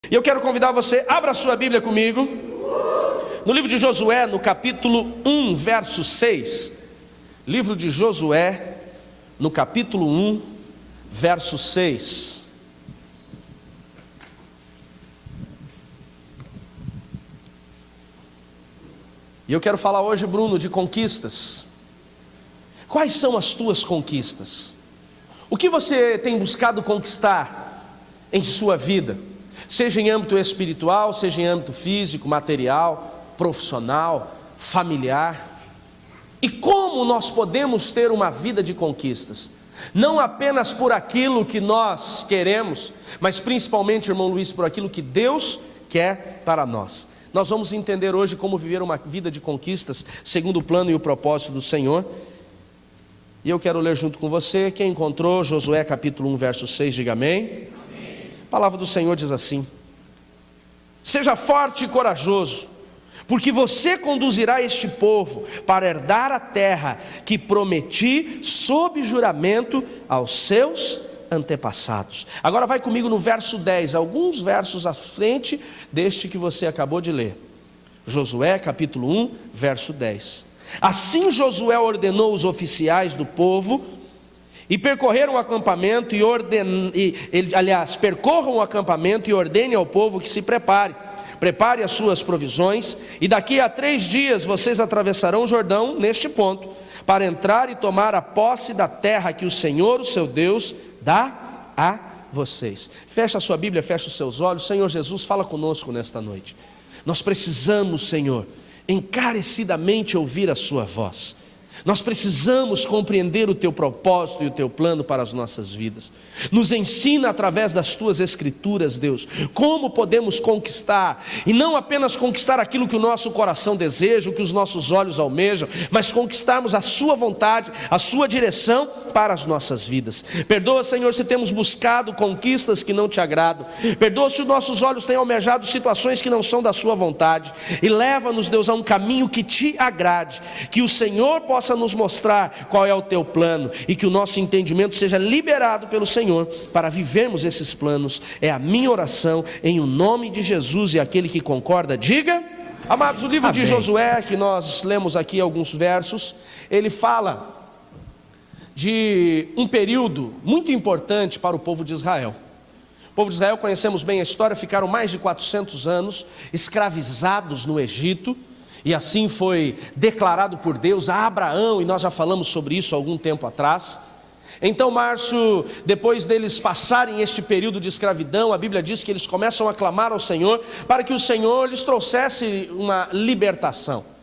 E eu quero convidar você, abra a sua Bíblia comigo, no livro de Josué, no capítulo 1, verso 6. Livro de Josué, no capítulo 1, verso 6. E eu quero falar hoje, Bruno, de conquistas. Quais são as tuas conquistas? O que você tem buscado conquistar em sua vida? Seja em âmbito espiritual, seja em âmbito físico, material, profissional, familiar. E como nós podemos ter uma vida de conquistas? Não apenas por aquilo que nós queremos, mas principalmente, irmão Luiz, por aquilo que Deus quer para nós. Nós vamos entender hoje como viver uma vida de conquistas, segundo o plano e o propósito do Senhor. E eu quero ler junto com você. Quem encontrou Josué capítulo 1, verso 6, diga amém. A palavra do Senhor diz assim: seja forte e corajoso, porque você conduzirá este povo para herdar a terra que prometi sob juramento aos seus antepassados. Agora vai comigo no verso 10, alguns versos à frente deste que você acabou de ler. Josué capítulo 1, verso 10. Assim Josué ordenou os oficiais do povo, e percorreram o acampamento percorram o acampamento e ordene ao povo que se prepare as suas provisões, e daqui a 3 dias vocês atravessarão o Jordão neste ponto, para entrar e tomar a posse da terra que o Senhor, o seu Deus, dá a vocês. Fecha a sua Bíblia, fecha os seus olhos. Senhor Jesus, fala conosco nesta noite. Nós precisamos, Senhor, encarecidamente ouvir a sua voz. Nós precisamos compreender o teu propósito e o teu plano para as nossas vidas. Nos ensina através das tuas escrituras, Deus, como podemos conquistar, e não apenas conquistar aquilo que o nosso coração deseja, o que os nossos olhos almejam, mas conquistarmos a sua vontade, a sua direção para as nossas vidas. Perdoa, Senhor, se temos buscado conquistas que não te agradam. Perdoa se os nossos olhos têm almejado situações que não são da sua vontade, e leva-nos, Deus, a um caminho que te agrade, que o Senhor possa nos mostrar qual é o teu plano, e que o nosso entendimento seja liberado pelo Senhor para vivermos esses planos. É a minha oração em o nome de Jesus, e aquele que concorda diga amados. O livro de Josué, que nós lemos aqui alguns versos, ele fala de um período muito importante para o povo de Israel. O povo de Israel, conhecemos bem a história, ficaram mais de 400 anos escravizados no Egito. E assim foi declarado por Deus a Abraão, e nós já falamos sobre isso há algum tempo atrás. Então, Márcio, depois deles passarem este período de escravidão, a Bíblia diz que eles começam a clamar ao Senhor, para que o Senhor lhes trouxesse uma libertação.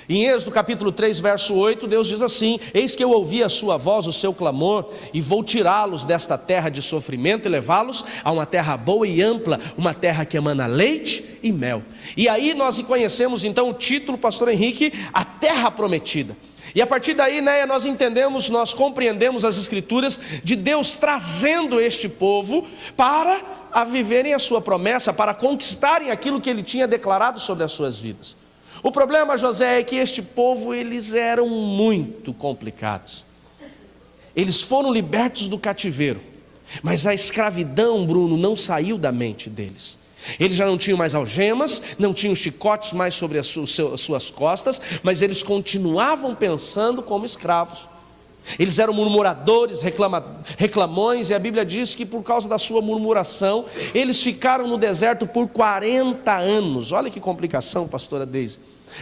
Em Êxodo capítulo 3, verso 8, Deus diz assim: eis que eu ouvi a sua voz, o seu clamor, e vou tirá-los desta terra de sofrimento e levá-los a uma terra boa e ampla, uma terra que emana leite e mel. E aí nós conhecemos então o título, pastor Henrique, a terra prometida. E a partir daí, né, nós entendemos, nós compreendemos as escrituras de Deus trazendo este povo para viverem a sua promessa, para conquistarem aquilo que ele tinha declarado sobre as suas vidas. O problema, José, é que este povo, eles eram muito complicados. Eles foram libertos do cativeiro, mas a escravidão, Bruno, não saiu da mente deles. Eles já não tinham mais algemas, não tinham chicotes mais sobre as suas costas, mas eles continuavam pensando como escravos. Eles eram murmuradores, reclamões, e a Bíblia diz que por causa da sua murmuração, eles ficaram no deserto por 40 anos. Olha que complicação, pastora Deise.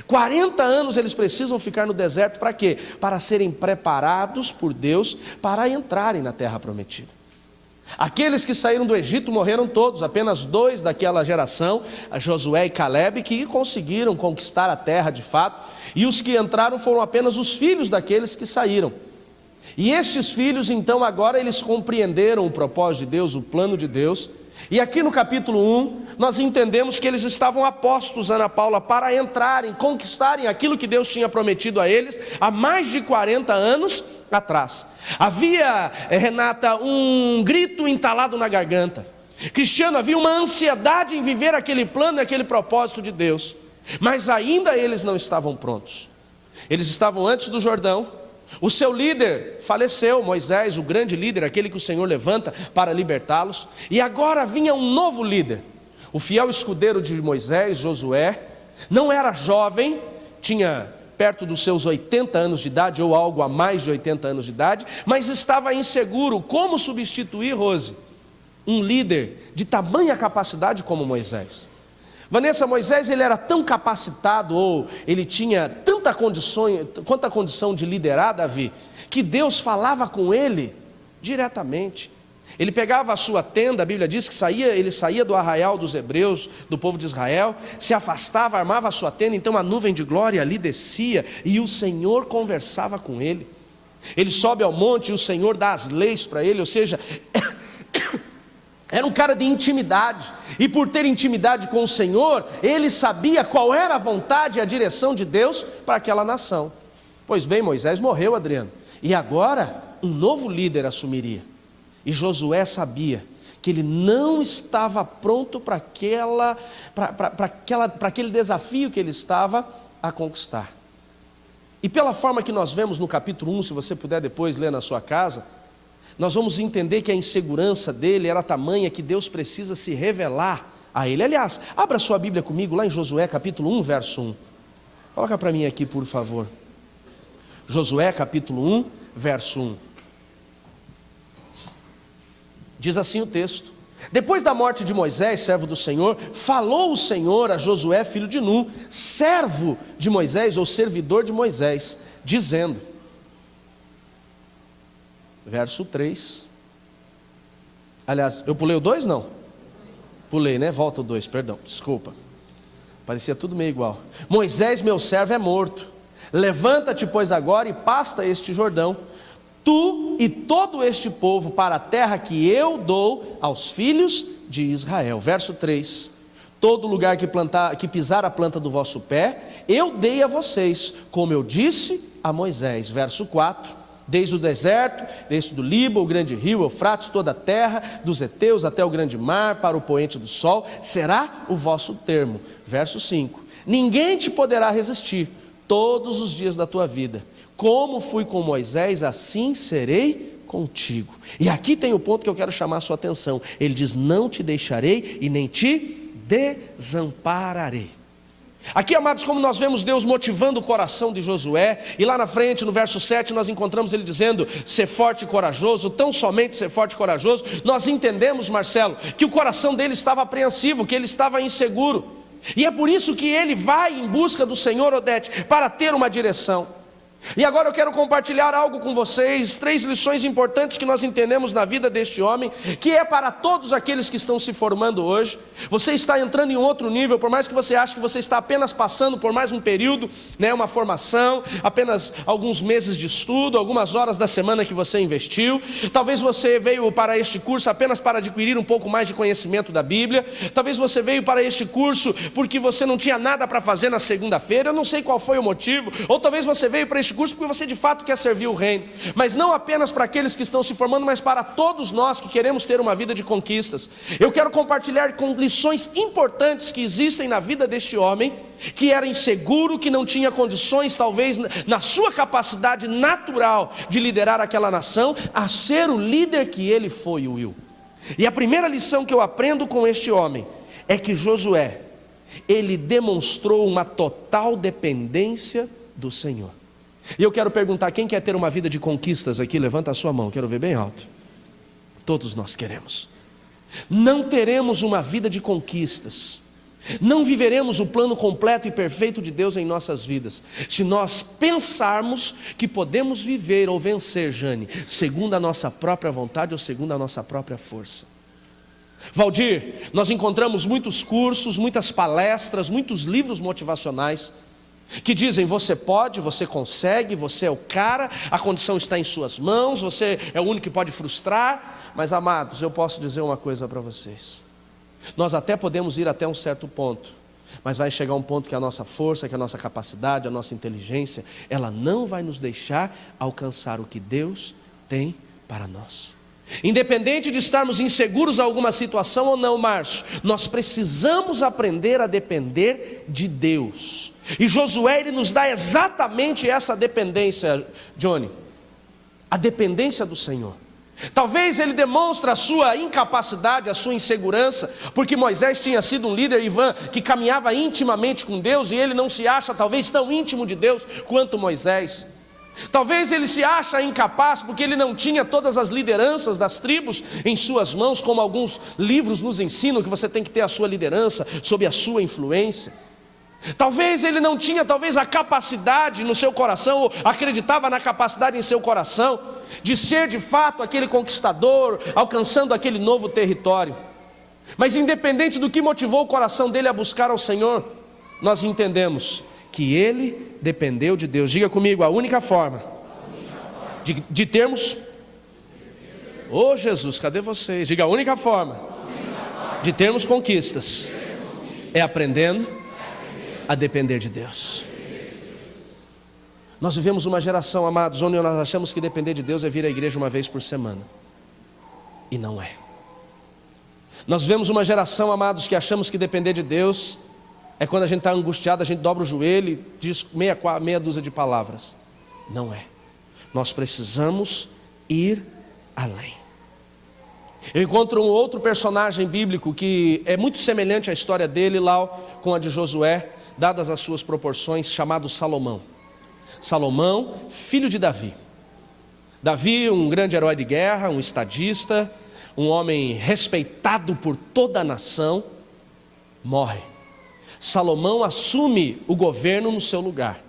40 anos eles precisam ficar no deserto para quê? Para serem preparados por Deus para entrarem na terra prometida. Aqueles que saíram do Egito morreram todos, apenas 2 daquela geração, Josué e Calebe, que conseguiram conquistar a terra de fato, e os que entraram foram apenas os filhos daqueles que saíram. E estes filhos então agora eles compreenderam o propósito de Deus, o plano de Deus. E aqui no capítulo 1, nós entendemos que eles estavam apostos, Ana Paula, para entrarem, conquistarem aquilo que Deus tinha prometido a eles há mais de 40 anos atrás. Havia, Renata, um grito entalado na garganta. Cristiano, havia uma ansiedade em viver aquele plano e aquele propósito de Deus, mas ainda eles não estavam prontos. Eles estavam antes do Jordão. O seu líder faleceu, Moisés, o grande líder, aquele que o Senhor levanta para libertá-los. E agora vinha um novo líder, O fiel escudeiro de Moisés, Josué, não era jovem, tinha perto dos seus 80 anos de idade, ou algo a mais de 80 anos de idade, mas estava inseguro como substituir, Rose, um líder de tamanha capacidade como Moisés. Vanessa, Moisés ele era tão capacitado, ou ele tinha tanta condição de liderar, Davi, que Deus falava com ele diretamente. Ele pegava a sua tenda, a Bíblia diz que ele saía do arraial dos hebreus, do povo de Israel, se afastava, armava a sua tenda, então a nuvem de glória ali descia, e o Senhor conversava com ele. Ele sobe ao monte e o Senhor dá as leis para ele, ou seja, era um cara de intimidade, e por ter intimidade com o Senhor, ele sabia qual era a vontade e a direção de Deus para aquela nação. Pois bem, Moisés morreu, Adriano, e agora um novo líder assumiria. E Josué sabia que ele não estava pronto para aquele desafio que ele estava a conquistar. E pela forma que nós vemos no capítulo 1, se você puder depois ler na sua casa, nós vamos entender que a insegurança dele era tamanha que Deus precisa se revelar a ele. Aliás, abra sua Bíblia comigo lá em Josué capítulo 1, verso 1. Coloca para mim aqui, por favor. Josué capítulo 1, verso 1. Diz assim o texto: depois da morte de Moisés, servo do Senhor, falou o Senhor a Josué, filho de Nun, servo de Moisés, ou servidor de Moisés, dizendo, verso 3, aliás, eu pulei o 2 não? Pulei, né? Volta o 2, perdão, desculpa, parecia tudo meio igual. Moisés, meu servo, é morto, levanta-te, pois, agora e pasta este Jordão, tu e todo este povo, para a terra que eu dou aos filhos de Israel. Verso 3, todo lugar que pisar a planta do vosso pé, eu dei a vocês, como eu disse a Moisés. Verso 4, desde o deserto, desde do Líbano, o grande rio Eufrates, toda a terra, dos heteus até o grande mar, para o poente do sol, será o vosso termo. Verso 5, ninguém te poderá resistir todos os dias da tua vida. Como fui com Moisés, assim serei contigo. E aqui tem o ponto que eu quero chamar a sua atenção. Ele diz, não te deixarei e nem te desampararei. Aqui, amados, como nós vemos Deus motivando o coração de Josué, e lá na frente, no verso 7, nós encontramos ele dizendo, ser forte e corajoso, tão somente ser forte e corajoso. Nós entendemos, Marcelo, que o coração dele estava apreensivo, que ele estava inseguro, e é por isso que ele vai em busca do Senhor, Odete, para ter uma direção. E agora eu quero compartilhar algo com vocês, 3 lições importantes que nós entendemos na vida deste homem, que é para todos aqueles que estão se formando hoje. Você está entrando em outro nível, por mais que você ache que você está apenas passando por mais um período, né, uma formação, apenas alguns meses de estudo, algumas horas da semana que você investiu. Talvez você veio para este curso apenas para adquirir um pouco mais de conhecimento da Bíblia. Talvez você veio para este curso porque você não tinha nada para fazer na segunda-feira, eu não sei qual foi o motivo. Ou talvez você veio para este curso porque você de fato quer servir o reino, mas não apenas para aqueles que estão se formando, mas para todos nós que queremos ter uma vida de conquistas. Eu quero compartilhar com lições importantes que existem na vida deste homem, que era inseguro, que não tinha condições, talvez na sua capacidade natural de liderar aquela nação, a ser o líder que ele foi, Will. E a primeira lição que eu aprendo com este homem é que Josué, ele demonstrou uma total dependência do Senhor. E eu quero perguntar, quem quer ter uma vida de conquistas aqui? Levanta a sua mão, quero ver bem alto. Todos nós queremos. Não teremos uma vida de conquistas, não viveremos o plano completo e perfeito de Deus em nossas vidas, se nós pensarmos que podemos viver ou vencer, Jane, segundo a nossa própria vontade ou segundo a nossa própria força. Valdir, nós encontramos muitos cursos, muitas palestras, muitos livros motivacionais que dizem, você pode, você consegue, você é o cara, a condição está em suas mãos, você é o único que pode frustrar. Mas, amados, eu posso dizer uma coisa para vocês, nós até podemos ir até um certo ponto, mas vai chegar um ponto que a nossa força, que a nossa capacidade, a nossa inteligência, ela não vai nos deixar alcançar o que Deus tem para nós. Independente de estarmos inseguros em alguma situação ou não, Márcio, nós precisamos aprender a depender de Deus. E Josué, ele nos dá exatamente essa dependência, Johnny, a dependência do Senhor. Talvez ele demonstre a sua incapacidade, a sua insegurança, porque Moisés tinha sido um líder, Ivan, que caminhava intimamente com Deus, e ele não se acha talvez tão íntimo de Deus quanto Moisés. Talvez ele se acha incapaz, porque ele não tinha todas as lideranças das tribos em suas mãos, como alguns livros nos ensinam, que você tem que ter a sua liderança, sob a sua influência. Talvez ele não tinha a capacidade no seu coração, ou acreditava na capacidade em seu coração, de ser de fato aquele conquistador, alcançando aquele novo território. Mas independente do que motivou o coração dele a buscar ao Senhor, nós entendemos que ele dependeu de Deus. Diga comigo, a única forma de termos... Oh Jesus, cadê vocês? Diga, a única forma de termos conquistas é aprendendo a depender de Deus. Nós vivemos uma geração, amados, onde nós achamos que depender de Deus é vir à igreja uma vez por semana, e não é. Nós vivemos uma geração, amados, que achamos que depender de Deus é quando a gente está angustiado, a gente dobra o joelho e diz meia dúzia de palavras. Não é. Nós precisamos ir além. Eu encontro um outro personagem bíblico que é muito semelhante à história dele lá com a de Josué, dadas as suas proporções, chamado Salomão. Salomão, filho de Davi. Davi, um grande herói de guerra, um estadista, um homem respeitado por toda a nação, morre. Salomão assume o governo no seu lugar.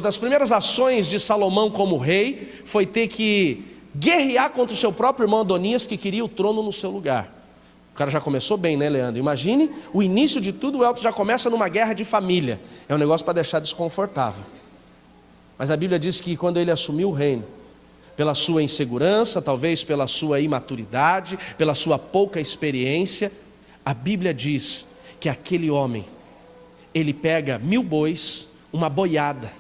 Das primeiras ações de Salomão como rei foi ter que guerrear contra o seu próprio irmão Adonias, que queria o trono no seu lugar. O cara já começou bem, né, Leandro? Imagine o início de tudo, o Elton já começa numa guerra de família. É um negócio para deixar desconfortável. Mas a Bíblia diz que quando ele assumiu o reino, pela sua insegurança, talvez pela sua imaturidade, pela sua pouca experiência, a Bíblia diz que aquele homem, ele pega 1000 bois, uma boiada,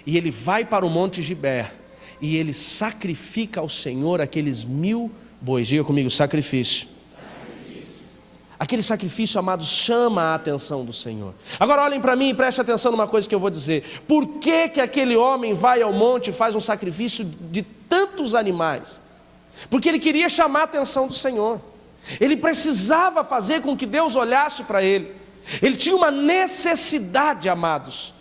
e ele vai para o Monte Gibeá, e ele sacrifica ao Senhor aqueles 1000 bois. Diga comigo, sacrifício. Aquele sacrifício, amados, chama a atenção do Senhor. Agora olhem para mim e prestem atenção numa coisa que eu vou dizer. Por que que aquele homem vai ao monte e faz um sacrifício de tantos animais? Porque ele queria chamar a atenção do Senhor. Ele precisava fazer com que Deus olhasse para ele. Ele tinha uma necessidade, amados,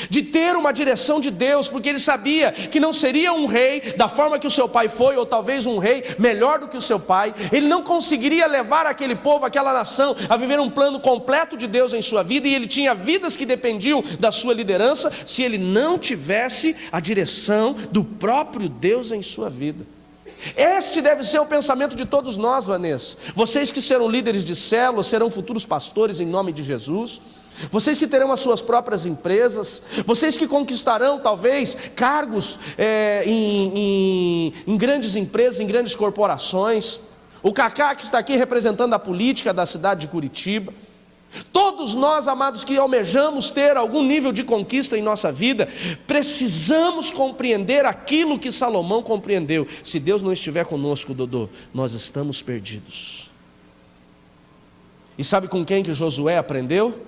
de ter uma direção de Deus, porque ele sabia que não seria um rei da forma que o seu pai foi, ou talvez um rei melhor do que o seu pai. Ele não conseguiria levar aquele povo, aquela nação, a viver um plano completo de Deus em sua vida, e ele tinha vidas que dependiam da sua liderança, se ele não tivesse a direção do próprio Deus em sua vida. Este deve ser o pensamento de todos nós, Vanessa. Vocês que serão líderes de célula, serão futuros pastores em nome de Jesus. Vocês que terão as suas próprias empresas, vocês que conquistarão talvez cargos em grandes empresas, em grandes corporações. O Cacá que está aqui representando a política da cidade de Curitiba. Todos nós, amados, que almejamos ter algum nível de conquista em nossa vida, precisamos compreender aquilo que Salomão compreendeu. Se Deus não estiver conosco, Dodô, nós estamos perdidos. E sabe com quem que Josué aprendeu?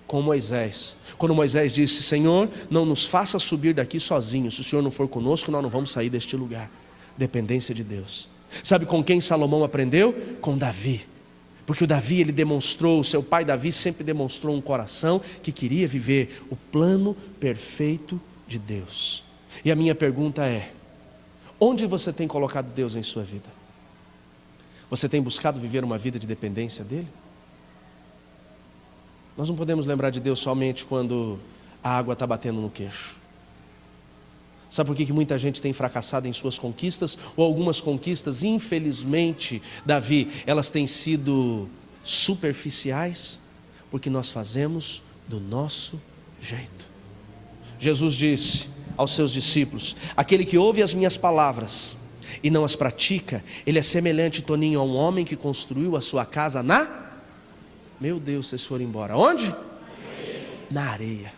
Com Moisés. Quando Moisés disse: Senhor, não nos faça subir daqui sozinhos, se o Senhor não for conosco, nós não vamos sair deste lugar. Dependência de Deus. Sabe com quem Salomão aprendeu? Com Davi. Porque o Davi, ele demonstrou, o seu pai Davi sempre demonstrou um coração que queria viver o plano perfeito de Deus. E a minha pergunta é: onde você tem colocado Deus em sua vida? Você tem buscado viver uma vida de dependência dele? Nós não podemos lembrar de Deus somente quando a água está batendo no queixo. Sabe por que muita gente tem fracassado em suas conquistas? Ou algumas conquistas, infelizmente, Davi, elas têm sido superficiais? Porque nós fazemos do nosso jeito. Jesus disse aos seus discípulos: aquele que ouve as minhas palavras e não as pratica, ele é semelhante, Toninho, a um homem que construiu a sua casa na... Meu Deus, vocês foram embora. Onde? Na areia.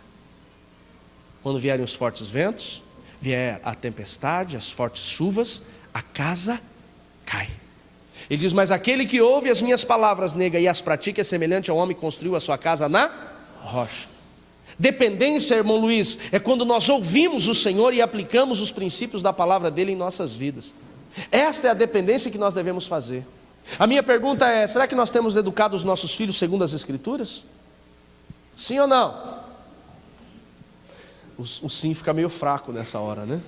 Quando vierem os fortes ventos, vier a tempestade, as fortes chuvas, a casa cai. Ele diz: mas aquele que ouve as minhas palavras, nega, e as pratica, é semelhante ao homem que construiu a sua casa na rocha. Dependência, irmão Luiz, é quando nós ouvimos o Senhor e aplicamos os princípios da palavra dele em nossas vidas. Esta é a dependência que nós devemos fazer. A minha pergunta é: será que nós temos educado os nossos filhos segundo as Escrituras? Sim ou não? O sim fica meio fraco nessa hora, né?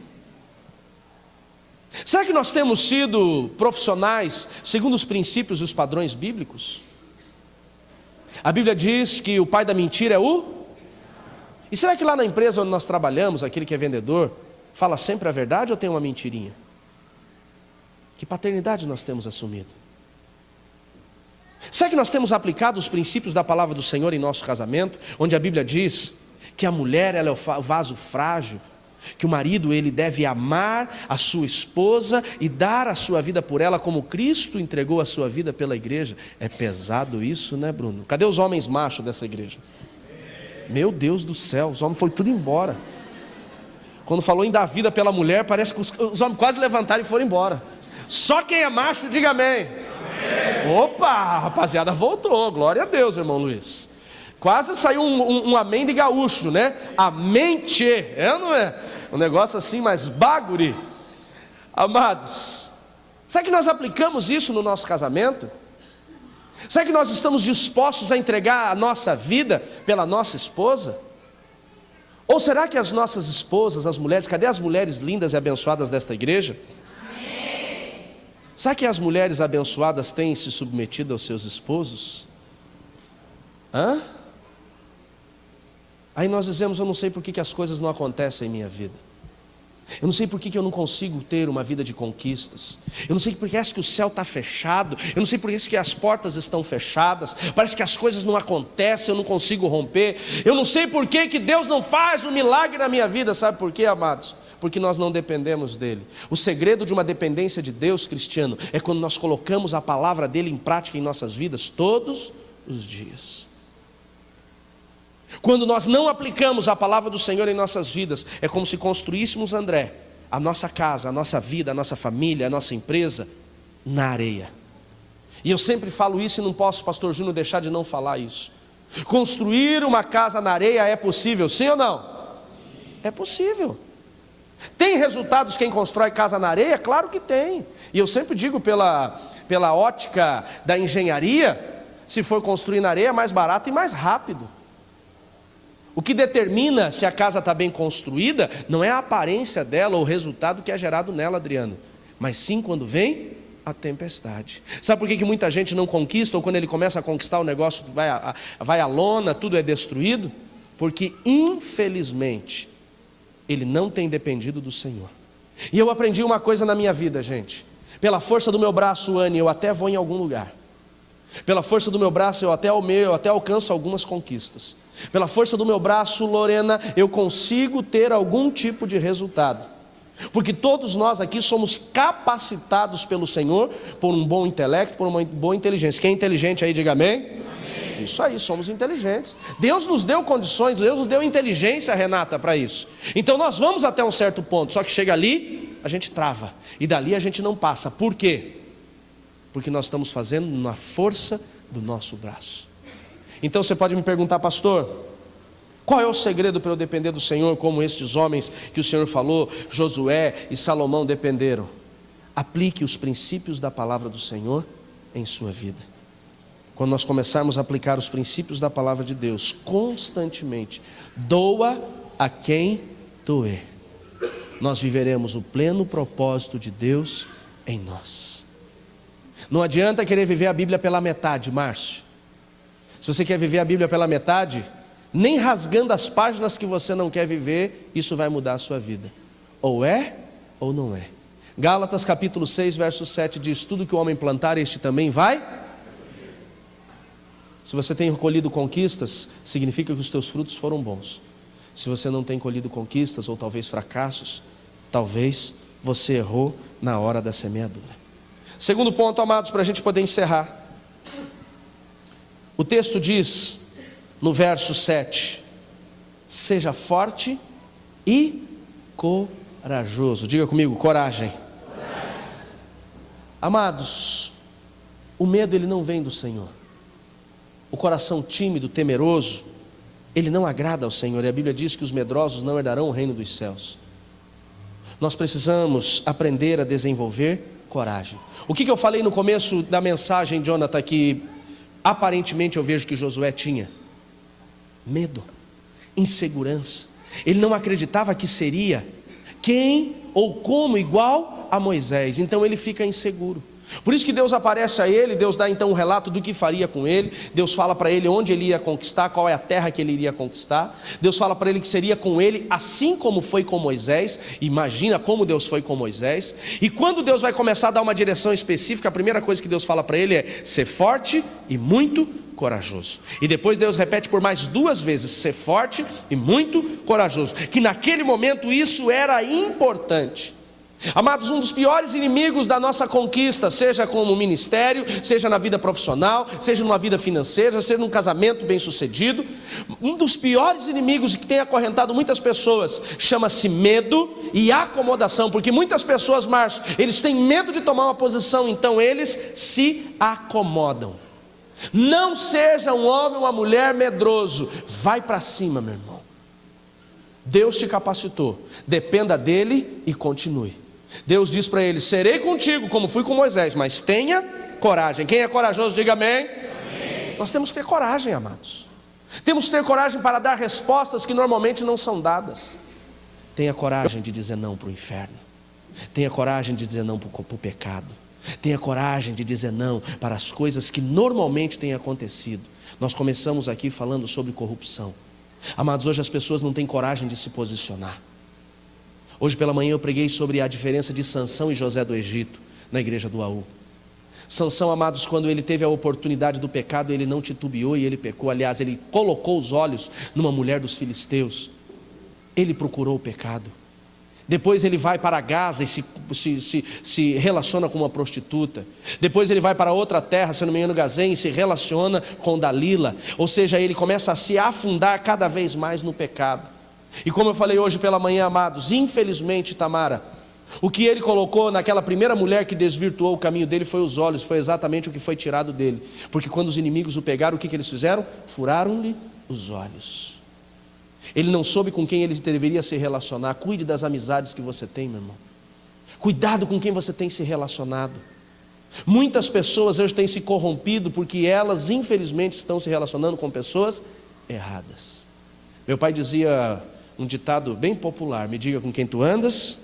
Será que nós temos sido profissionais segundo os princípios e os padrões bíblicos? A Bíblia diz que o pai da mentira é o... E será que lá na empresa onde nós trabalhamos, aquele que é vendedor, fala sempre a verdade ou tem uma mentirinha? Que paternidade nós temos assumido? Será que nós temos aplicado os princípios da palavra do Senhor em nosso casamento, onde a Bíblia diz que a mulher ela é o vaso frágil, que o marido ele deve amar a sua esposa e dar a sua vida por ela como Cristo entregou a sua vida pela igreja? É pesado isso, né, Bruno? Cadê os homens machos dessa igreja? Meu Deus do céu, os homens foram tudo embora. Quando falou em dar vida pela mulher, parece que os homens quase levantaram e foram embora. Só quem é macho, diga amém. Opa, a rapaziada voltou, glória a Deus, irmão Luiz. Quase saiu um amém de gaúcho, né? Amente, não é? Um negócio assim, mais baguri. Amados, será que nós aplicamos isso no nosso casamento? Será que nós estamos dispostos a entregar a nossa vida pela nossa esposa? Ou será que as nossas esposas, as mulheres, cadê as mulheres lindas e abençoadas desta igreja? Será que as mulheres abençoadas têm se submetido aos seus esposos? Aí nós dizemos: eu não sei por que as coisas não acontecem em minha vida. Eu não sei por que eu não consigo ter uma vida de conquistas. Eu não sei por que que o céu está fechado. Eu não sei por que as portas estão fechadas. Parece que as coisas não acontecem, eu não consigo romper. Eu não sei por que Deus não faz um milagre na minha vida. Sabe por quê, amados? Porque nós não dependemos dele. O segredo de uma dependência de Deus, cristiano, é quando nós colocamos a palavra dele em prática em nossas vidas todos os dias. Quando nós não aplicamos a palavra do Senhor em nossas vidas, é como se construíssemos, André, a nossa casa, a nossa vida, a nossa família, a nossa empresa, na areia. E eu sempre falo isso e não posso, pastor Júnior, deixar de não falar isso. Construir uma casa na areia é possível, sim ou não? É possível. Tem resultados quem constrói casa na areia? Claro que tem. E eu sempre digo pela ótica da engenharia, se for construir na areia é mais barato e mais rápido. O que determina se a casa está bem construída não é a aparência dela ou o resultado que é gerado nela, Adriano, mas sim quando vem a tempestade. Sabe por que muita gente não conquista, ou quando ele começa a conquistar o negócio vai à lona, tudo é destruído? Porque infelizmente ele não tem dependido do Senhor. E eu aprendi uma coisa na minha vida, gente: pela força do meu braço, Anne, eu até vou em algum lugar. Pela força do meu braço eu até alcanço algumas conquistas. Pela força do meu braço, Lorena, eu consigo ter algum tipo de resultado. Porque todos nós aqui somos capacitados pelo Senhor por um bom intelecto, por uma boa inteligência. Quem é inteligente aí, diga amém. Amém. Isso aí, somos inteligentes. Deus nos deu condições, Deus nos deu inteligência, Renata, para isso. Então nós vamos até um certo ponto, só que chega ali, a gente trava. E dali a gente não passa. Por quê? Porque nós estamos fazendo na força do nosso braço. Então você pode me perguntar: pastor, qual é o segredo para eu depender do Senhor como estes homens que o Senhor falou, Josué e Salomão dependeram? Aplique os princípios da palavra do Senhor em sua vida. Quando nós começarmos a aplicar os princípios da palavra de Deus constantemente, doa a quem doer, nós viveremos o pleno propósito de Deus em nós. Não adianta querer viver a Bíblia pela metade, Márcio. Se você quer viver a Bíblia pela metade, nem rasgando as páginas que você não quer viver, isso vai mudar a sua vida. Ou é, ou não é. Gálatas capítulo 6, verso 7 diz: tudo que o homem plantar, este também vai. Se você tem colhido conquistas, significa que os teus frutos foram bons. Se você não tem colhido conquistas, ou talvez fracassos, talvez você errou na hora da semeadura. Segundo ponto, amados, para a gente poder encerrar. O texto diz, no verso 7, seja forte e corajoso. Diga comigo, coragem. Amados, o medo ele não vem do Senhor. O coração tímido, temeroso, ele não agrada ao Senhor. E a Bíblia diz que os medrosos não herdarão o reino dos céus. nós precisamos aprender a desenvolver coragem. O que eu falei no começo da mensagem, Jonathan, que aparentemente eu vejo que Josué tinha? Medo, insegurança. Ele não acreditava que seria quem ou como igual a Moisés, então ele fica inseguro. Por isso que Deus aparece a ele, Deus dá então um relato do que faria com ele, Deus fala para ele onde ele ia conquistar, qual é a terra que ele iria conquistar, Deus fala para ele que seria com ele, assim como foi com Moisés. Imagina como Deus foi com Moisés. E quando Deus vai começar a dar uma direção específica, a primeira coisa que Deus fala para ele é: ser forte e muito corajoso. E depois Deus repete por mais 2 vezes: ser forte e muito corajoso, que naquele momento isso era importante. Amados, um dos piores inimigos da nossa conquista, seja como ministério, seja na vida profissional, seja numa vida financeira, seja num casamento bem sucedido, um dos piores inimigos que tem acorrentado muitas pessoas chama-se medo e acomodação. Porque muitas pessoas, Márcio, eles têm medo de tomar uma posição, então eles se acomodam. Não seja um homem ou uma mulher medroso, vai para cima, meu irmão. Deus te capacitou, dependa dele e continue. Deus diz para ele: serei contigo como fui com Moisés, mas tenha coragem. Quem é corajoso, diga amém. Amém. Nós temos que ter coragem, amados. Temos que ter coragem para dar respostas que normalmente não são dadas. Tenha coragem de dizer não para o inferno. Tenha coragem de dizer não para o pecado. Tenha coragem de dizer não para as coisas que normalmente têm acontecido. Nós começamos aqui falando sobre corrupção. Amados, hoje as pessoas não têm coragem de se posicionar. Hoje pela manhã eu preguei sobre a diferença de Sansão e José do Egito, na igreja do AU. Sansão, amados, quando ele teve a oportunidade do pecado, ele não titubeou e ele pecou. Aliás, ele colocou os olhos numa mulher dos filisteus. Ele procurou o pecado. Depois ele vai para Gaza e se relaciona com uma prostituta. Depois ele vai para outra terra, se não me engano, Gazém, e se relaciona com Dalila. Ou seja, ele começa a se afundar cada vez mais no pecado. E como eu falei hoje pela manhã, amados, infelizmente, Tamara, o que ele colocou naquela primeira mulher que desvirtuou o caminho dele foi os olhos. Foi exatamente o que foi tirado dele. Porque quando os inimigos o pegaram, o que eles fizeram? Furaram-lhe os olhos. Ele não soube com quem ele deveria se relacionar. Cuide das amizades que você tem, meu irmão. Cuidado com quem você tem se relacionado. Muitas pessoas hoje têm se corrompido porque elas infelizmente estão se relacionando com pessoas erradas. Meu pai dizia um ditado bem popular: me diga com quem tu andas.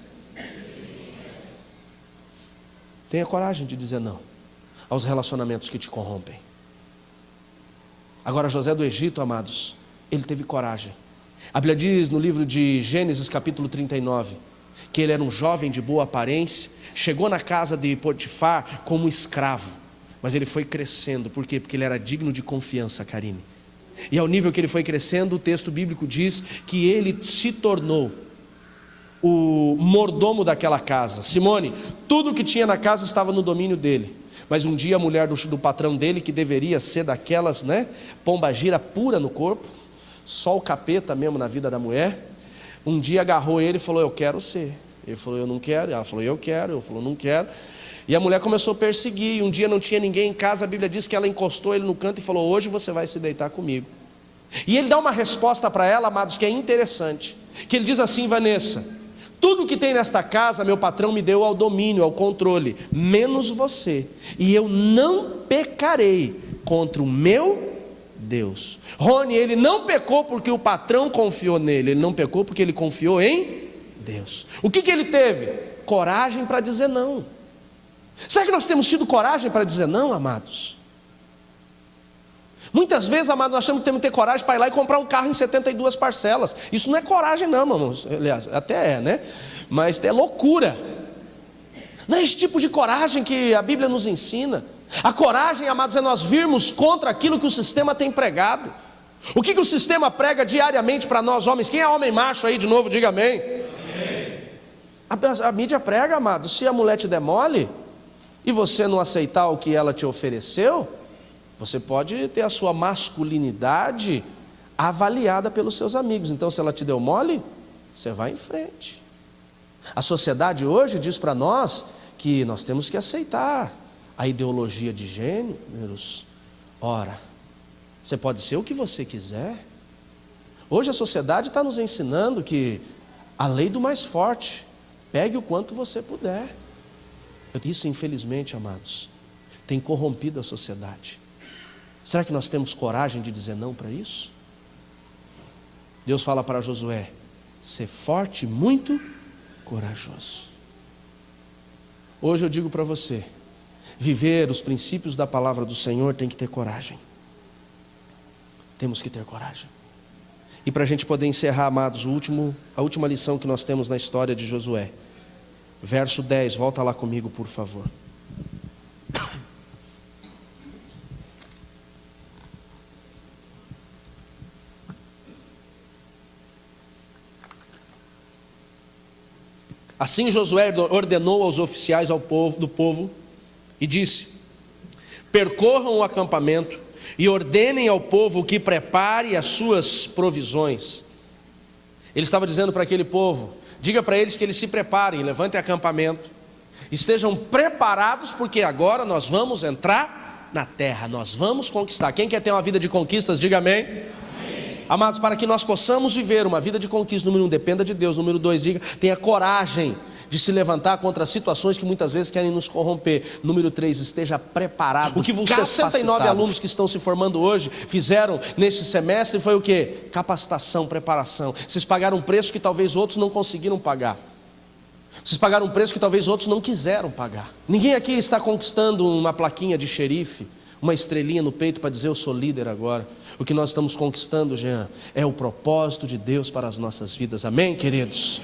Tenha coragem de dizer não aos relacionamentos que te corrompem. Agora, José do Egito, amados, ele teve coragem. A Bíblia diz no livro de Gênesis capítulo 39, que ele era um jovem de boa aparência, chegou na casa de Potifar como escravo, mas ele foi crescendo. Por quê? Porque ele era digno de confiança, Karine. E ao nível que ele foi crescendo, o texto bíblico diz que ele se tornou o mordomo daquela casa. Simone, tudo que tinha na casa estava no domínio dele. Mas um dia a mulher do patrão dele, que deveria ser daquelas, pombagira pura no corpo, só o capeta mesmo na vida da mulher, um dia agarrou ele e falou: eu quero ser. Ele falou: eu não quero. Ela falou: eu quero. Ele falou: não quero. E a mulher começou a perseguir, e um dia não tinha ninguém em casa. A Bíblia diz que ela encostou ele no canto e falou: hoje você vai se deitar comigo. E ele dá uma resposta para ela, amados, que é interessante, que ele diz assim: Vanessa, tudo que tem nesta casa meu patrão me deu ao domínio, ao controle, menos você, e eu não pecarei contra o meu Deus. Rony, ele não pecou porque o patrão confiou nele, ele não pecou porque ele confiou em Deus. O que ele teve? Coragem para dizer não. Será que nós temos tido coragem para dizer não, amados? Muitas vezes, amados, nós achamos que temos que ter coragem para ir lá e comprar um carro em 72 parcelas. Isso não é coragem não, irmãos. Aliás, até é, né? Mas é loucura. Não é esse tipo de coragem que a Bíblia nos ensina. A coragem, amados, é nós virmos contra aquilo que o sistema tem pregado. O que o sistema prega diariamente para nós homens? Quem é homem macho aí de novo, diga amém. A mídia prega, amados, se a mulher te der mole e você não aceitar o que ela te ofereceu, você pode ter a sua masculinidade avaliada pelos seus amigos. Então, se ela te deu mole, você vai em frente. A sociedade hoje diz para nós que nós temos que aceitar a ideologia de gêneros. Ora, você pode ser o que você quiser. Hoje a sociedade está nos ensinando que a lei do mais forte Pegue o quanto você puder. Isso, infelizmente, amados, tem corrompido a sociedade. Será que nós temos coragem de dizer não para isso? Deus fala para Josué: ser forte e muito corajoso. Hoje eu digo para você, viver os princípios da palavra do Senhor tem que ter coragem. Temos que ter coragem. E para a gente poder encerrar, amados, a última lição que nós temos na história de Josué. Verso 10, volta lá comigo, por favor. Assim Josué ordenou aos oficiais do povo e disse: percorram o acampamento e ordenem ao povo que prepare as suas provisões. Ele estava dizendo para aquele povo: diga para eles que eles se preparem, levantem acampamento, estejam preparados, porque agora nós vamos entrar na terra, nós vamos conquistar. Quem quer ter uma vida de conquistas, diga amém. Amados, para que nós possamos viver uma vida de conquista, número 1, dependa de Deus. Número 2, tenha coragem de se levantar contra situações que muitas vezes querem nos corromper. Número 3, esteja preparado. O que os 69 alunos que estão se formando hoje fizeram nesse semestre foi o quê? Capacitação, preparação. Vocês pagaram um preço que talvez outros não conseguiram pagar. Vocês pagaram um preço que talvez outros não quiseram pagar. Ninguém aqui está conquistando uma plaquinha de xerife, uma estrelinha no peito para dizer eu sou líder agora. O que nós estamos conquistando, Jean, é o propósito de Deus para as nossas vidas. Amém, queridos?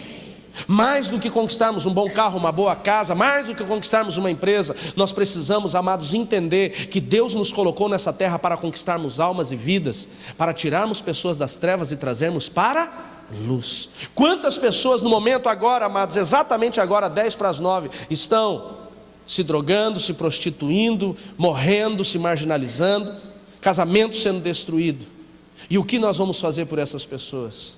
Mais do que conquistarmos um bom carro, uma boa casa, mais do que conquistarmos uma empresa, nós precisamos, amados, entender que Deus nos colocou nessa terra para conquistarmos almas e vidas, para tirarmos pessoas das trevas e trazermos para a luz. Quantas pessoas no momento agora, amados, exatamente agora, 10:09, estão se drogando, se prostituindo, morrendo, se marginalizando, casamento sendo destruído. E o que nós vamos fazer por essas pessoas?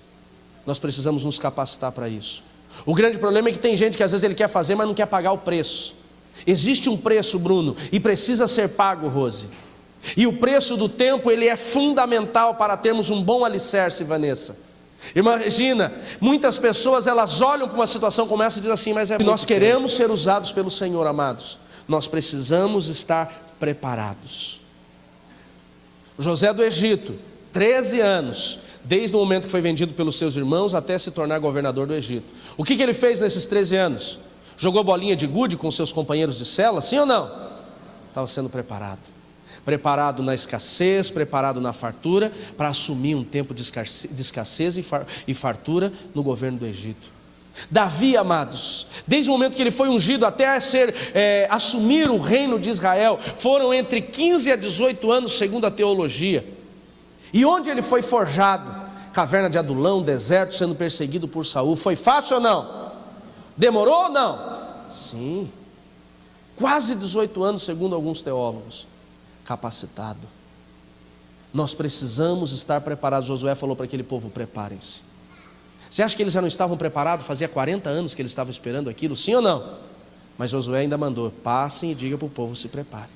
Nós precisamos nos capacitar para isso. O grande problema é que tem gente que às vezes ele quer fazer, mas não quer pagar o preço. Existe um preço, Bruno, e precisa ser pago, Rose. E o preço do tempo, ele é fundamental para termos um bom alicerce, Vanessa. Irmã Regina, muitas pessoas elas olham para uma situação como essa e dizem assim: mas nós queremos ser usados pelo Senhor, amados. Nós precisamos estar preparados. José do Egito, 13 anos, desde o momento que foi vendido pelos seus irmãos até se tornar governador do Egito. O que ele fez nesses 13 anos? Jogou bolinha de gude com seus companheiros de cela, sim ou não? Estava sendo preparado. Preparado na escassez, preparado na fartura, para assumir um tempo de escassez e fartura no governo do Egito. Davi, amados, desde o momento que ele foi ungido até assumir o reino de Israel, foram entre 15 a 18 anos, segundo a teologia. E onde ele foi forjado? Caverna de Adulão, deserto, sendo perseguido por Saul. Foi fácil ou não? Demorou ou não? Sim. Quase 18 anos, segundo alguns teólogos. Capacitado. Nós precisamos estar preparados. Josué falou para aquele povo: preparem-se. Você acha que eles já não estavam preparados? Fazia 40 anos que eles estavam esperando aquilo, sim ou não? Mas Josué ainda mandou: passem e diga para o povo se prepare.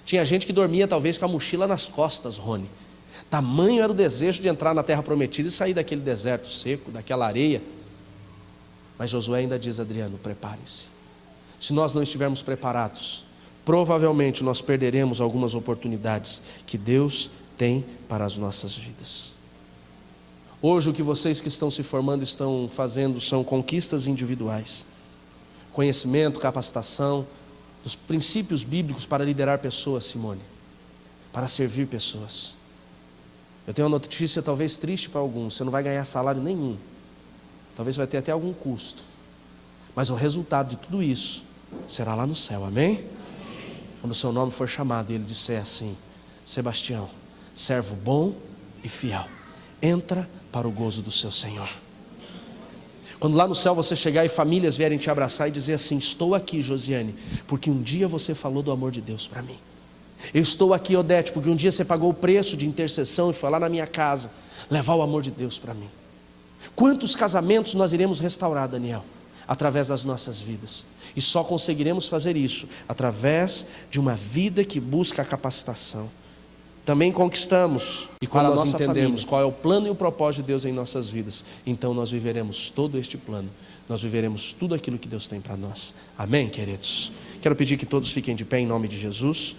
Tinha gente que dormia talvez com a mochila nas costas, Rony. Tamanho era o desejo de entrar na terra prometida e sair daquele deserto seco, daquela areia. Mas Josué ainda diz: Adriano, preparem-se. Se nós não estivermos preparados, provavelmente nós perderemos algumas oportunidades que Deus tem para as nossas vidas. Hoje o que vocês que estão se formando estão fazendo são conquistas individuais. Conhecimento, capacitação, os princípios bíblicos para liderar pessoas, Simone, para servir pessoas. Eu tenho uma notícia talvez triste para alguns: você não vai ganhar salário nenhum, talvez vai ter até algum custo, mas o resultado de tudo isso será lá no céu, amém? Quando o seu nome for chamado e ele disser assim: Sebastião, servo bom e fiel, entra para o gozo do seu Senhor. Quando lá no céu você chegar e famílias vierem te abraçar e dizer assim: estou aqui, Josiane, porque um dia você falou do amor de Deus para mim. Eu estou aqui, Odete, porque um dia você pagou o preço de intercessão e foi lá na minha casa levar o amor de Deus para mim. Quantos casamentos nós iremos restaurar, Daniel? Através das nossas vidas. E só conseguiremos fazer isso através de uma vida que busca a capacitação. Também conquistamos, e quando nós entendemos qual é o plano e o propósito de Deus em nossas vidas, então nós viveremos todo este plano nós viveremos tudo aquilo que Deus tem para nós. Amém, queridos? Quero pedir que todos fiquem de pé em nome de Jesus.